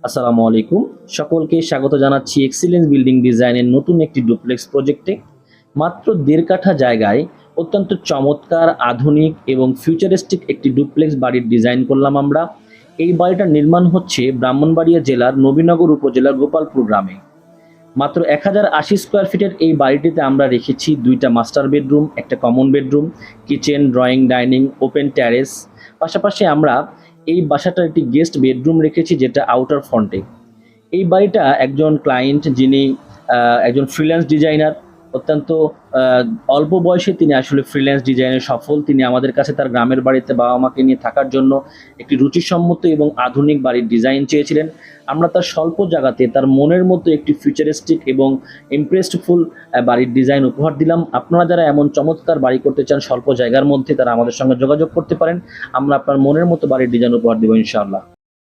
আসসালামু আলাইকুম। সকলকে স্বাগত জানাচ্ছি এক্সিলেন্স বিল্ডিং ডিজাইনের নতুন একটি ডুপ্লেক্স প্রজেক্টে। মাত্র ১.৫ কাঠা জায়গায় অত্যন্ত চমৎকার, আধুনিক এবং ফিউচারিস্টিক একটি ডুপ্লেক্স বাড়ির ডিজাইন করলাম আমরা। এই বাড়িটার নির্মাণ হচ্ছে ব্রাহ্মণবাড়িয়া জেলার নবীনগর উপজেলার গোপালপুর গ্রামে। মাত্র ১,০৮০ স্কোয়ার ফিটের এই বাড়িটিতে আমরা রেখেছি ২টা মাস্টার বেডরুম, একটা common bedroom, kitchen, drawing, dining, open terrace. পাশাপাশি আমরা এই বাসাটার একটি গেস্ট বেডরুম রেখেছি যেটা আউটার ফ্রন্টে। এই বাড়িটা একজন ক্লায়েন্ট যিনি একজন ফ্রিল্যান্স ডিজাইনার, অত্যন্ত আহ, অল্প বয়সে তিনি আসলে ফ্রিল্যান্স ডিজাইনে সফল। তিনি আমাদের কাছে তার গ্রামের বাড়িতে বাবা মাকে নিয়ে থাকার জন্য একটি রুচিসম্মত এবং আধুনিক বাড়ির ডিজাইন চেয়েছিলেন। আমরা তার স্বল্প জায়গাতে তার মনের মতো একটি ফিউচারিস্টিক এবং ইমপ্রেসডফুল বাড়ির ডিজাইন উপহার দিলাম। আপনারা যারা এমন চমৎকার বাড়ি করতে চান স্বল্প জায়গার মধ্যে, তারা আমাদের সঙ্গে যোগাযোগ করতে পারেন। আমরা আপনার মনের মতো বাড়ির ডিজাইন উপহার দেবো ইনশাআল্লাহ।